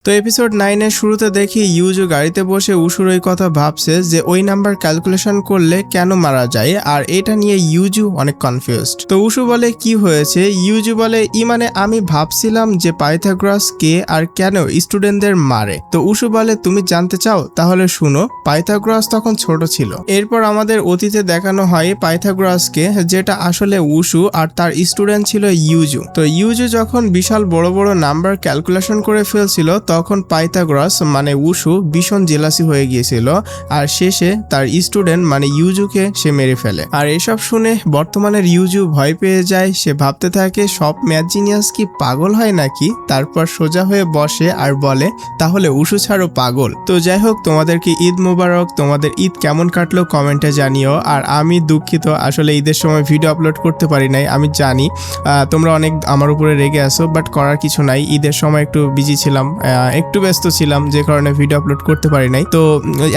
তো এপিসোড 9 এর শুরুতে দেখি ইউজু গাড়িতে বসে উশুর ওই কথা ভাবছে যে ওই নাম্বার ক্যালকুলেশন করলে কেন মারা যায়, আর এটা নিয়ে ইউজু অনেক কনফিউজড। তো উশু বলে কি হয়েছে, ইউজু বলে মানে আমি ভাবছিলাম যে পাইথাগোরাস কে আর কেন স্টুডেন্টদের মারে। তো উশু বলে তুমি জানতে চাও, তাহলে শুনো, পাইথাগোরাস তখন ছোট ছিল। এরপর আমাদের অতীতে দেখানো হয় পাইথাগোরাসকে, যেটা আসলে উশু আর তার স্টুডেন্ট ছিল ইউজু। তো ইউজু যখন বিশাল বড় বড় নাম্বার ক্যালকুলেশন করে ফেলছিল তখন পাইথাগোরাস মানে উশু ভীষণ জেলাসি হয়ে গিয়েছিল, আর শেষে তার স্টুডেন্ট মানে ইউজুকে সে মেরে ফেলে। আর এসব শুনে বর্তমানের ইউজু ভয় পেয়ে যায়। সে ভাবতে থাকে সব ম্যাথ জিনিয়াস কি পাগল হয় নাকি। তারপর সোজা হয়ে বসে আর বলে তাহলে উশু ছাড়ো পাগল। তো যাই হোক, তোমাদেরকে ঈদ মোবারক। তোমাদের ঈদ কেমন কাটলো কমেন্টে জানিও। আর আমি দুঃখিত, আসলে ঈদের সময় ভিডিও আপলোড করতে পারি নাই। আমি জানি তোমরা অনেক আমার উপরে রেগে আসো, বাট করার কিছু নাই। ঈদের সময় একটু বিজি ছিলাম, একটু ব্যস্ত ছিলাম, যে কারণে ভিডিও আপলোড করতে পারি নাই। তো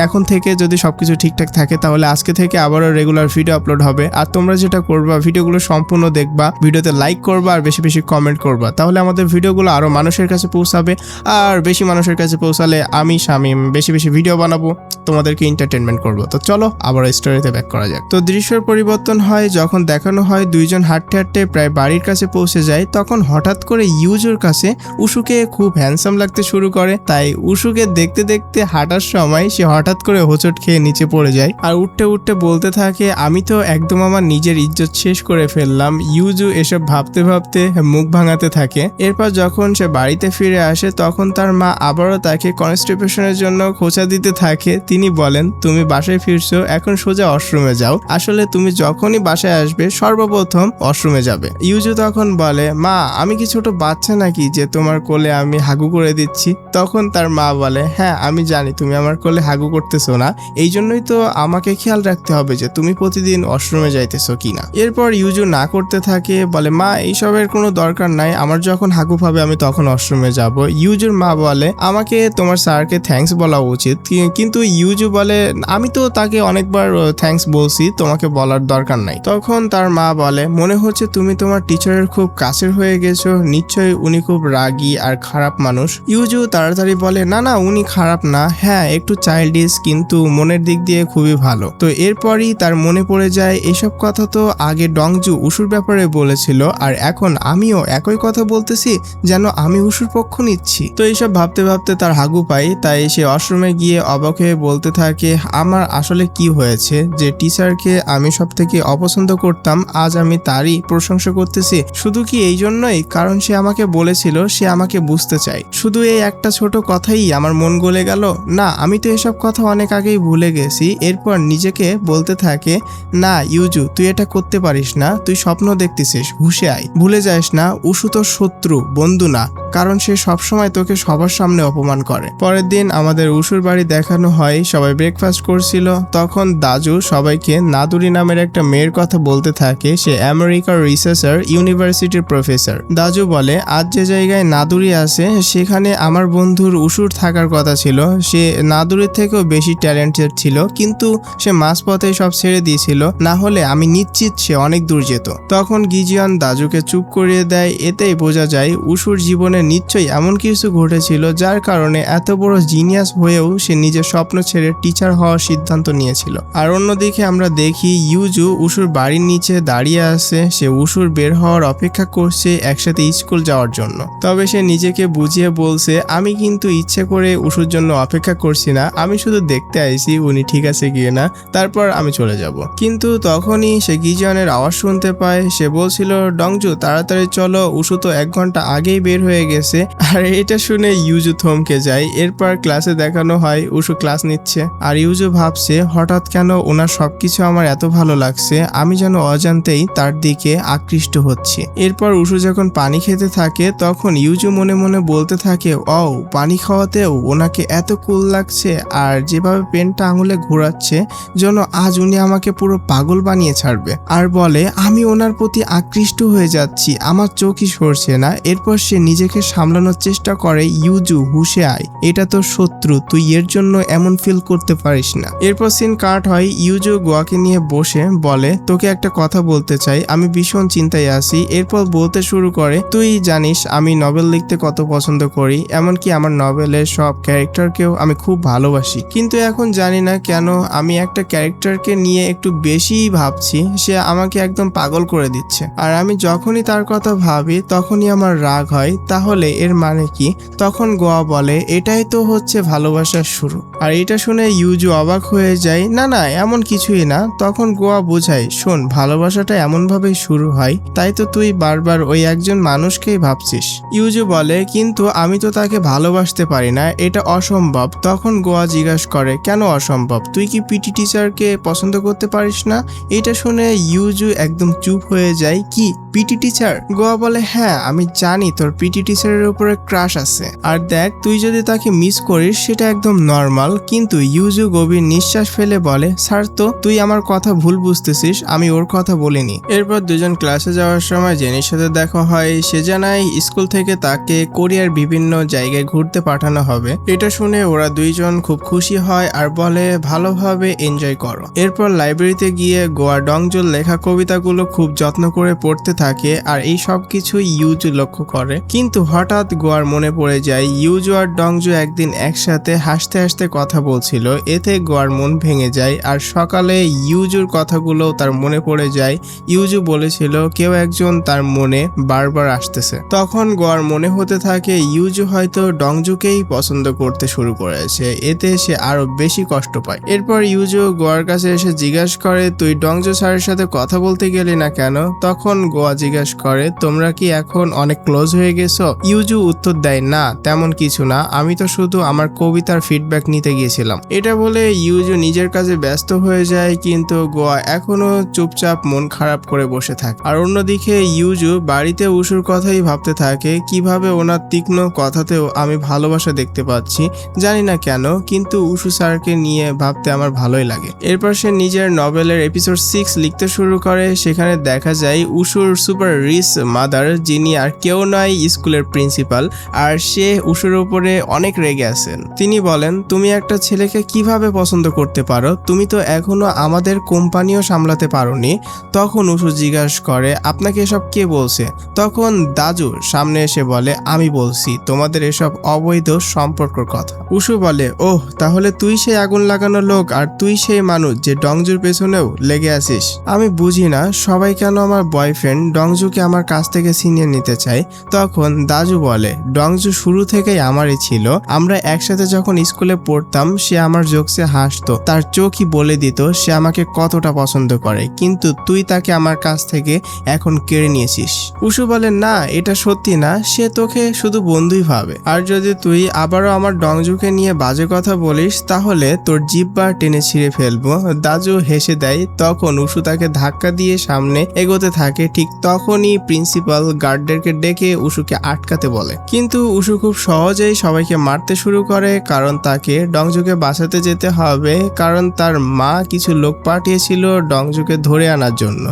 এখন থেকে যদি সবকিছু ঠিকঠাক থাকে তাহলে আজকে থেকে আবারও রেগুলার ভিডিও আপলোড হবে। আর তোমরা যেটা করবা, ভিডিওগুলো সম্পূর্ণ দেখবা, ভিডিওতে লাইক করবা আর বেশি বেশি কমেন্ট করবা, তাহলে আমাদের ভিডিওগুলো আরো মানুষের কাছে পৌঁছাবে। আর বেশি মানুষের কাছে পৌঁছালে আমি শামীম বেশি বেশি ভিডিও বানাবো, তোমাদেরকে এন্টারটেনমেন্ট করবো। তো চলো আবার স্টোরিতে ব্যাক করা যাক। তো দৃশ্যের পরিবর্তন হয় যখন দেখানো হয় দুইজন হাঁটতে হাঁটতে প্রায় বাড়ির কাছে পৌঁছে যায়। তখন হঠাৎ করে ইউজুর কাছে উশুকে খুব হ্যান্ডসাম লাগতে শুরু করে। তাই উশুকে দেখতে দেখতে হাঁটার সময় সে হঠাৎ করে হোঁচট খেয়ে নিচে পড়ে যায় আর উঠতে উঠতে বলতে থাকে আমি তো একদম আমার নিজের ইজ্জত শেষ করে ফেললাম। ইউজু এসব ভাবতে ভাবতে মুখ ভাঙাতে থাকে। এরপর যখন সে বাড়িতে ফিরে আসে তখন তার মা আবারও তাকে কনস্টিপেশনের জন্য খোঁচা দিতে থাকে। তিনি বলেন তুমি বাসায় ফিরছো, এখন সোজা ওয়াশরুমে যাও। আসলে তুমি যখনই বাসায় আসবে সর্বপ্রথম ওয়াশরুমে যাবে। ইউজু তখন বলে মা আমি কি ছোট বাচ্চা নাকি যে তোমার কোলে আমি হাগু করে দিচ্ছি। তখন তার মা বলে হ্যাঁ আমি জানি তুমি আমার কোলে হাগু করতেছো না, এই জন্যই তো আমাকে খেয়াল রাখতে হবে যে তুমি প্রতিদিন ওয়াশরুমে যাইতেছো কিনা। এরপর ইউজু না করতে থাকে, বলে মা এইসবের কোনো দরকার নাই, আমার যখন হাগু পাবে আমি তখন ওয়াশরুমে যাব। ইউজুর মা বলে আমাকে তোমার স্যারকে থ্যাঙ্কস বলা উচিত, কিন্তু ইউজু বলে আমি তো তাকে অনেকবার থ্যাঙ্কস বলছি, তোমাকে বলার দরকার নাই। তখন তার মা বলে মনে হচ্ছে তুমি তোমার টিচারের খুব কাছের হয়ে গেছো, নিশ্চয়ই উনি খুব রাগী আর খারাপ মানুষ। ইউজু তাড়াতাড়ি বলে না না উনি খারাপ না, হ্যাঁ একটু চাইল্ডিশ কিন্তু মনের দিক দিয়ে খুবই ভালো। তো এরপরই তার মনে পড়ে যায় এসব কথা তো আগে ডংজু উশুর ব্যাপারে বলেছিল, আর এখন আমিও একই কথা বলতেছি যেন আমি উশুর পক্ষ নিচ্ছি। তো এইসব ভাবতে ভাবতে তার হাগু পাই। তাই সে ওয়াশরুমে গিয়ে অবাক হয়ে বলতে থাকে আমার আসলে কি হয়েছে যে টিচারকে আমি সব থেকে অপছন্দ করতাম আজ আমি তারই প্রশংসা করতেছি। শুধু কি এই জন্যই কারণ সে আমাকে বলেছিল সে আমাকে বুঝতে চায়, শুধু এই একটা ছোট কথাই আমার মন গলে গেল। না আমি তো এসব কথা অনেক আগেই ভুলে গেছি। এরপর নিজেকে বলতে থাকে না ইউজু তুই এটা করতে পারিস না, তুই স্বপ্ন দেখতেছিস, হুঁশে আয়। ভুলে যাস না উশু তোর শত্রু, বন্ধু না, কারণ সে সবসময় তোকে সবার সামনে অপমান করে। পরের দিন আমাদের উশুর বাড়ি দেখানো হয়, সবাই ব্রেকফাস্ট করছিল। তখন দাজু সবাইকে নাদুরি নামের একটা মেয়ের কথা বলতে থাকে, সে আমেরিকার রিসার্চার ইউনিভার্সিটির প্রফেসর। দাজু বলে আজ যে জায়গায় নাদুরি আছে সেখানে আমার বন্ধুর উশুর থাকার কথা ছিল, সে নাদুরির থেকেও বেশি ট্যালেন্টেড ছিল, কিন্তু সে মাঝপথে সব ছেড়ে দিয়েছিল, না হলে আমি নিশ্চিত সে অনেক দূর যেত। তখন গিজিয়ান দাজুকে চুপ করিয়ে দেয়। এতেই বোঝা যায় উশুর জীবনে নিশ্চয়ই এমন কিছু ঘটেছিল যার কারণে এত বড় জিনিয়াস হয়েও সে নিজের স্বপ্ন ছেড়ে টিচার হওয়ার সিদ্ধান্ত নিয়েছিল। আর অন্যদিকে আমরা দেখি ইউজু উশুর বাড়ির নিচে দাঁড়িয়ে আছে, সে উশুর বের হওয়ার অপেক্ষা করছে একসাথে স্কুল যাওয়ার জন্য। তবে সে নিজেকে বুঝিয়ে বলছে আমি কিন্তু ইচ্ছে করে উশুর জন্য অপেক্ষা করছি না, আমি শুধু দেখতে আইছি উনি ঠিক আছে গিয়ে না, তারপর আমি চলে যাব। কিন্তু তখনই সে গিজিয়ানের আওয়াজ শুনতে পায়। সে বলছিল ডংজু তাড়াতাড়ি চলো, উশু তো 1 ঘন্টা আগেই বের হয়ে গেছে। আর এটা শুনে ইউজু থমকে যায়। এরপর ক্লাসে দেখানো হয় উশু ক্লাস নিচ্ছে, আর ইউজু ভাবছে হঠাৎ কেন ওনার সবকিছু আমার এত ভালো লাগছে, আমি যেন অজান্তেই তার দিকে আকৃষ্ট হচ্ছি। এরপর উশু যখন পানি খেতে থাকে তখন ইউজু মনে মনে বলতে থাকে ও পানি খাওয়াতেও ওনাকে এত কুল লাগছে, আর যেভাবে পেনটা আঙুলে ঘোরাচ্ছে যেন আজ উনি আমাকে পুরো পাগল বানিয়ে ছাড়বে। আর বলে আমি ওনার প্রতি আকৃষ্ট হয়ে যাচ্ছি, আমার চোখই সরছে না। এরপর সে নিজেকে সামলানোর চেষ্টা করে ইউজু হুঁশে আয়, এটা তো শত্রু, তুই এর জন্য এমন ফিল করতে পারিস না। এরপর সিন কাট হয়, ইউজু গোয়াকে নিয়ে বসে বলে তোকে একটা কথা বলতে চাই, আমি ভীষণ চিন্তায় আছি। এরপর বলতে শুরু করে তুই জানিস আমি নভেল লিখতে কত পছন্দ করি, এমনকি আমার নভেলের সব ক্যারেক্টারকেও আমি খুব ভালোবাসি, কিন্তু এখন জানি না কেন আমি একটা ক্যারেক্টারকে নিয়ে একটু বেশিই ভাবছি, সে আমাকে একদম পাগল করে দিচ্ছে। আর আমি যখনই তার কথা ভাবি তখনই আমার রাগ হয়। তাহলে এর মানে কি? তখন গোয়া বলে এটাই তো হচ্ছে ভালোবাসার শুরু। আর এটা শুনে ইউজু অবাক হয়ে যায়, না না এমন কিছুই না। তখন গোয়া বোঝায়, শোন, ভালোবাসাটা এমন ভাবেই শুরু হয়, তাই তো তুই বারবার ওই একজন মানুষকেই ভাবছিস। ইউজু বলে, কিন্তু আমি তো তাকে ভালোবাসতে পারি না, এটা অসম্ভব। তখন গোয়া জিজ্ঞাসা করে, কেন অসম্ভব? তুই কি পিটি টিচারকে পছন্দ করতে পারিস না? এটা শুনে ইউজু একদম চুপ হয়ে যায়। কি, পিটি টিচার? গোয়া বলে, হ্যাঁ আমি জানি তোর পিটি টিচারের উপরে ক্রাশ আছে, আর দেখ তুই যদি তাকে মিস করিস সেটা একদম নর্মাল। কিন্তু ইউজু গভীর নিঃশ্বাস ফেলে বলে, স্যার তো তুই আমার কথা ভুল বুঝতেছিস, আমি ওর কথা বলিনি। এরপর দুজন ক্লাসে যাওয়ার সময় জেনির সাথে দেখা হয়। সে জানায় স্কুল থেকে তাকে কোরিয়ার বিভিন্ন জায়গায় ঘুরতে পাঠানো হবে। এটা শুনে ওরা দুইজন খুব খুশি হয় আর বলে ভালোভাবে এনজয় করো। এরপর লাইব্রেরিতে গিয়ে গোয়া ডংজুর লেখা কবিতাগুলো খুব যত্ন করে পড়তে থাকে, আর এই সব কিছু ইউজু লক্ষ্য করে। কিন্তু হঠাৎ গোয়ার মনে পড়ে যায় ইউজু আর ডংজু একদিন একসাথে হাসতে হাসতে কথা বলছিল। এতে গোয়ার মন ভেঙে যায়, আর সকালে ইউজুর কথাগুলো তার মনে পড়ে যায়। ইউজু বলেছিল কেউ একজন তার মনে বারবার আসতেছে। তখন গোয়ার মনে হতে থাকে ইউজু হয়তো ডংজুকেই পছন্দ করতে শুরু করেছে। এতে সে আরো বেশি কষ্ট পায়। এরপর ইউজু গোয়ার কাছে এসে জিজ্ঞাসা করে, তুই ডংজু স্যারের সাথে কথা বলতে গেলি না কেন? তখন গোয়া জিজ্ঞাসা করে, তোমরা কি এখন অনেক ক্লোজ হয়ে গেছো? ইউজু উত্তর দেয়, না তেমন কিছু না, আমি তো শুধু আমার কবিতার ফিডব্যাক নিতে গিয়েছিলাম। এটা বলে ইউজু নিজের কাজে ব্যস্ত হয়ে যায়, কিন্তু গোয়া এখনো চুপচাপ মন খারাপ করে বসে থাকে। আর অন্যদিকে ইউজু বাড়িতে উশুর কথাই ভাবতে থাকে, কিভাবে ওনার তীক্ষ্ণ কথাতেও আমি ভালোবাসা দেখতে পাচ্ছি, জানি না কেন, কিন্তু উশু স্যারকে নিয়ে ভাবতে আমার ভালোই লাগে। এরপর সে নিজের নভেলের এপিসোড 6 লিখতে শুরু করে। সেখানে দেখা যায় উশুর সুপার রিচ মাদার, যিনি আর কেউ নয় স্কুলের প্রিন্সিপাল, আর সে উশুর উপরে অনেক রেগে আছেন। তিনি বলেন, তুমি একটা ছেলেকে কিভাবে পছন্দ করতে পারো? তুমি তো এখনো আমাদের কোম্পানিও সামলাতে পারোনি। তখন উশু জিজ্ঞাসা করে, আপনাকে এসব কে বলছে? তখন দাজু সামনে এসে বলে, আমি বলছি তোমাদের এসব অবৈধ সম্পর্কের কথা। উশু বলে, ওহ তাহলে তুই সেই আগুন লাগানো লোক, আর তুই সেই মানুষ যে ডংজুর পেছনেও লেগে আছিস। আমি বুঝি না সবাই কেন আমার বয়ফ্রেন্ড ডংজুকে আমার কাছ থেকে ছিনিয়ে নিতে চায়। তখন দাজু বলে, ডংজু শুরু থেকেই আমারই ছিল। আমরা একসাথে যখন স্কুলে পড়তাম সে আমার জোকসে হাসতো, তার চোখই বলে দিত সে আমাকে কতটা পছন্দ করে, কিন্তু তুই তাকে আমার কাছ থেকে এখন কেড়ে নিয়েছিস। উশু বলে, না এটা সত্যি না, সে তোকে শুধু বন্ধুই ভাবে, আর যদি তুই আবারও আমার ডংজুকে নিয়ে বাজে কথা বলিস তাহলে তোর জিহ্বা টেনে ছিঁড়ে ফেলবো। দাজু হেসে দেয়। তখন উশু তাকে ধাক্কা দিয়ে সামনে এগোতে থাকে। ঠিক তখনই প্রিন্সিপাল গার্ডদেরকে ডেকে উশুকে আটকাতে বলে, কিন্তু উশু খুব সহজেই সবাইকে মারতে শুরু করে, কারণ তাকে ডংজুকে বাঁচাতে যেতে হবে, কারণ তার মা কিছু লোক পাঠিয়েছিল ডংজুকে ধরে আনার জন্য।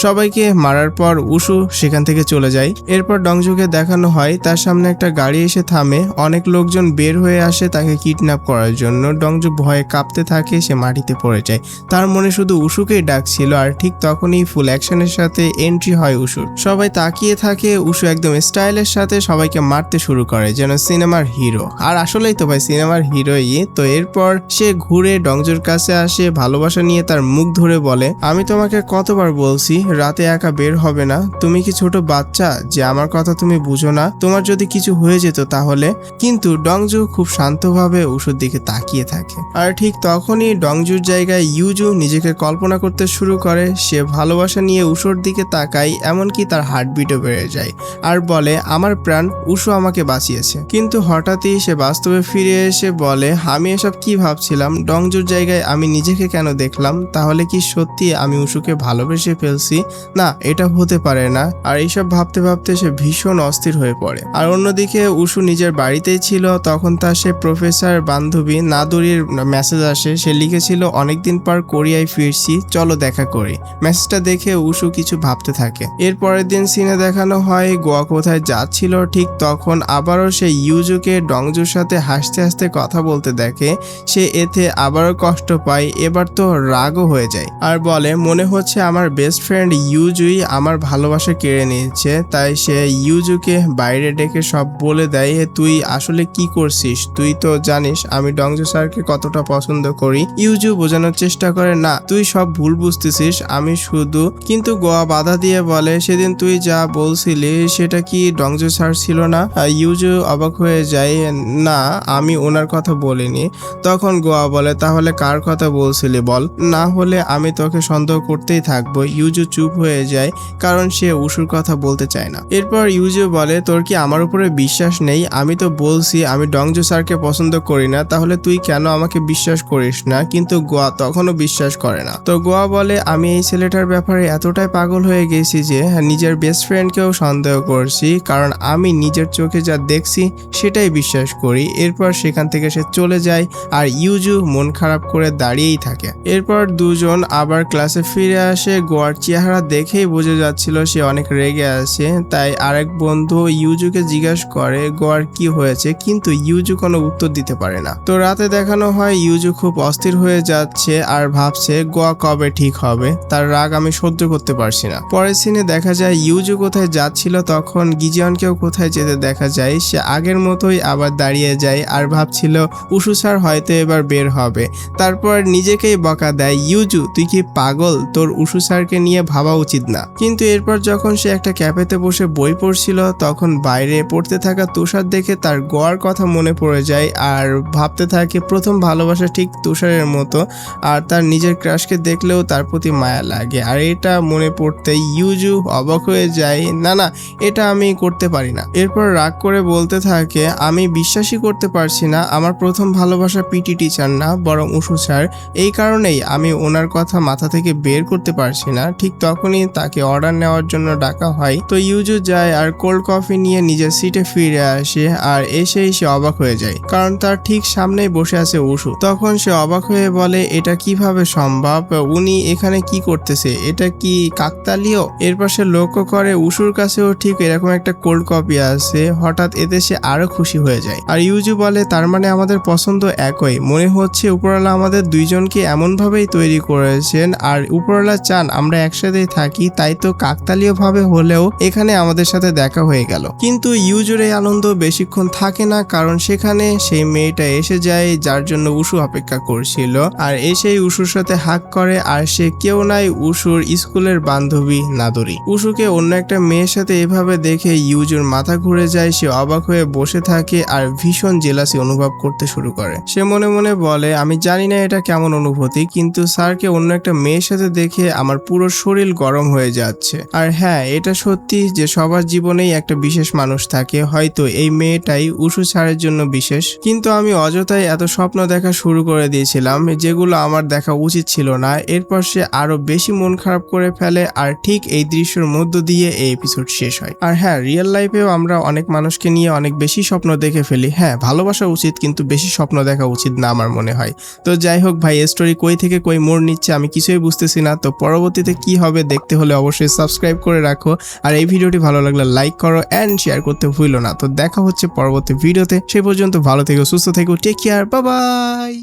সবাইকে মারার পর উশু সেখান থেকে চলে যায়। এরপর ডংজুকে দেখানো হয় তার সামনে একটা গাড়ি এসে থামে, অনেক লোকজন বের হয়ে আসে তাকে কিডন্যাপ করার জন্য। ডংজু ভয়ে কাঁপতে থাকে, সে মাটিতে পড়ে যায়। তার মনে শুধু উশুকেই ডাকছিল, আর ঠিক তখনই ফুল অ্যাকশনের সাথে এন্ট্রি হয় উশুর। সবাই তাকিয়ে থাকে, উশু একদম স্টাইলের সাথে সবাইকে মারতে শুরু করে যেন সিনেমার হিরো। আর আসলেই তো ভাই সিনেমার হিরোই। তো এরপর সে ঘুরে ডংজুর কাছে আসে, ভালোবাসা নিয়ে তার মুখ ধরে বলে, আমি তোমাকে কতবার বলছি রাতে একা বের হবে না, তুমি কি ছোট বাচ্চা যে আমার কথা তুমি বুঝো না? তোমার যদি কিছু হয়ে যেত তাহলে? কিন্তু ডংজু খুব শান্তভাবে উশুর দিকে তাকিয়ে থাকে। আর ঠিক তখনই ডংজুর জায়গায় ইউজু নিজেকে কল্পনা করতে শুরু করে। সে ভালোবাসা নিয়ে উশুর দিকে তাকায়, এমনকি তার হার্টবিটও বেড়ে যায়, আর বলে, আমার প্রাণ, উশু আমাকে বাঁচিয়েছে। কিন্তু হঠাৎই সে বাস্তবে ফিরে এসে বলে, আমি এসব কি ভাবছিলাম? ডংজুর জায়গায় আমি নিজেকে কেন দেখলাম? তাহলে কি সত্যি আমি উশুকে ভালোবেসে ফেলছি? না, এটা হতে পারে না। আর এইসব ভাবতে ভাবতে সে ভীষণ অস্থির হয়ে পড়ে। আর অন্যদিকে উশু নিজের বাড়িতেই ছিল। তখন তার সে প্রফেসর বান্ধবী নাদুরির মেসেজ আসে। সে লিখেছিল, অনেকদিন পর কোরিয়ায় ফিরছি, চলো দেখা করি। মেসেজটা দেখে উশু কিছু ভাবতে থাকে। এর পরের দিন সিনে দেখানো হয় গোয়া কোথায় যাচ্ছিল। ঠিক তখন আবারও সে ইউজুকে ডংজুর সাথে হাসতে হাসতে কথা বলতে দেখে। সে এতে আবারও কষ্ট পায়, এবার তো রাগও হয়ে যায়, আর বলে, মনে হচ্ছে আমার বেস্ট ফ্রেন্ড ইউজুই আমার ভালোবাসা কেড়ে নিয়েছে। তাই সে ইউজুকে বাইরে ডেকে সব বলে দেয়। যায় তুই আসলে কি করছিস, তুই তো জানিস আমি ডংজো স্যারকে কতটা পছন্দ করি। ইউজু বোঝানোর চেষ্টা করে না তুই সব ভুল বুঝতেছিস, আমি শুধু। কিন্তু গোয়া বাধা দিয়ে বলে সেদিন তুই যা বলছিলি সেটা কি ডংজো স্যার ছিল না? ইউজু অবাক হয়ে যায়, না আমি ওনার কথা বলিনি। তখন গোয়া বলে তাহলে কার কথা বলছিলি বল, না হলে আমি তোকে সন্দেহ করতেই থাকবো। ইউজু চুপ হয়ে যায় কারণ সে উশুর কথা বলতে চায় না। এরপর ইউজু বলে তোর কি আমার উপরে বিশ্বাস নেই? আমি তো বলছি আমি ডংজো স্যারকে পছন্দ করি না, তাহলে তুই কেন আমাকে বিশ্বাস করিস না? কিন্তু গোয়া তখনও বিশ্বাস করে না। তো গোয়া বলে আমি এই ছেলেটার ব্যাপারে এতটাই পাগল হয়ে গেছি যে নিজের বেস্ট ফ্রেন্ডকেও সন্দেহ করছি, কারণ আমি নিজের চোখে যা দেখছি সেটাই বিশ্বাস করি। এরপর সেখান থেকে সে চলে যায় আর ইউজু মন খারাপ করে দাঁড়িয়েই থাকে। এরপর দুজন আবার ক্লাসে ফিরে আসে। গোয়ার চেহারা দেখেই বোঝা যাচ্ছিল সে অনেক রেগে আছে। তাই আরেক বন্ধু ইউজুকে জিজ্ঞাসা করে গোয়ার কি হয়েছে, কিন্তু ইউজু কোনো উত্তর দিতে পারে না। তো রাতে দেখানো হয় ইউজু খুব অস্থির হয়ে যাচ্ছে আর ভাবছে গোয়া কবে ঠিক হবে, তার রাগ আমি সহ্য করতে পারছি না। পরের সিনে দেখা যায় ইউজু কোথায় যাচ্ছিল, তখন গিজিয়নকেও কোথায় যেতে দেখা যায়। সে আগের মতোই আবার দাঁড়িয়ে যায় আর ভাবছিল উশু স্যার হয়তো এবার বের হবে। তারপর নিজেকেই বকা দেয়, ইউজু তুই কি পাগল, তোর উশু স্যারকে নিয়ে ভাবা উচিত না। কিন্তু এরপর যখন সে একটা ক্যাফেতে বসে বই পড়ছিল তখন বাইরে পড়তে থাকা তুষার দেখে তার গোয়ার কথা মনে পড়ে যায় আর ভাবতে থাকে প্রথম ভালোবাসা ঠিক তুষারের মতো, আর তার নিজের ক্রাশকে দেখলেও তার প্রতি মায়া লাগে। আর এটা মনে পড়তে ইউজু অবাক হয়ে যায়, না না এটা আমি করতে পারি না। এরপর রাগ করে বলতে থাকে আমি বিশ্বাসই করতে পারছি না আমার প্রথম ভালোবাসা পিটি টিচার না বরং উশু স্যার, এই কারণেই আমি ওনার কথা মাথা থেকে বের করতে পারছি না। ঠিক তখনই তাকে অর্ডার নেওয়ার জন্য ডাকা হয়। তো ইউজু যায় আর কোল্ড কফি নিয়ে নিজের সিটে ফিরে আসে আর এসেই সে অবাক হয়ে যায় কারণ তার ঠিক সামনেই বসে আছে উশু। তখন সে অবাক হয়ে বলে এটা কিভাবে সম্ভব, উনি এখানে কি করতেছে, এটা কি কাকতালীয়? এরপর সে লক্ষ্য করে উশুর কাছেও ঠিক এরকম একটা কোল্ড কফি আছে। হঠাৎ এতে সে আরো খুশি হয়ে যায় আর ইউজু বলে তার মানে আমাদের পছন্দ একই, মনে হচ্ছে উপরওয়ালা আমাদের দুইজনকে এমন ভাবেই তৈরি করেছেন আর উপরওয়ালা চান আমরা একসাথেই থাকি, তাই তো কাকতালীয় ভাবে হলেও এখানে আমাদের সাথে দেখা হয়ে গেল। কিন্তু ইউজুর এই আনন্দ বেশিক্ষণ থাকে না কারণ সেখানে সেই মেয়েটা এসে যায় যার জন্য উশু অপেক্ষা করছিল আর এসেই উশুর সাথে হাক করে আর সে কেউ নাই উশুর স্কুলের বান্ধবী নাদরি। উশুকে অন্য একটা মেয়ের সাথে এভাবে দেখে ইউজুর মাথা ঘুরে যায়, সে অবাক হয়ে বসে থাকে আর ভীষণ জেলাসি অনুভব করতে শুরু করে। সে মনে মনে বলে আমি জানি না এটা কেমন অনুভূতি, কিন্তু স্যারকে অন্য একটা মেয়ের সাথে দেখে আমার পুরো শরীর গরম হয়ে যাচ্ছে। আর হ্যাঁ এটা সত্যি যে সবার জীবনেই একটা বিশেষ মানুষ থাকে, হয়তো এই মেয়েটাই উশু স্যারের জন্য বিশেষ। কিন্তু আমি অযথাই এত স্বপ্ন দেখা শুরু করে দিয়েছিলাম যেগুলো আমার দেখা উচিত ছিল না। এরপর সে আরো বেশি মন খারাপ করে ফেলে আর ঠিক এই দৃশ্যের মধ্য দিয়ে এই এপিসোড শেষ হয়। আর হ্যাঁ রিয়েল লাইফেও আমরা অনেক মানুষকে নিয়ে অনেক বেশি স্বপ্ন দেখে ফেলি। হ্যাঁ ভালোবাসা উচিত কিন্তু বেশি স্বপ্ন দেখা উচিত না আমার মনে হয়। তো যাই হোক ভাই, স্টোরি কই থেকে কই মোড় নিচ্ছে আমি কিছুই বুঝতেছি না। তো পরবর্তীতে কি হবে দেখতে হলে অবশ্যই সাবস্ক্রাইব করে রাখো আর এই ভিডিওটি ভালো লাগলে লাইক করো এন্ড শেয়ার করতে ভুলো না। তো দেখা হচ্ছে পরবর্তী ভিডিওতে, সে পর্যন্ত ভালো থেকো, সুস্থ থেকো, টেক কেয়ার, বাই বাই।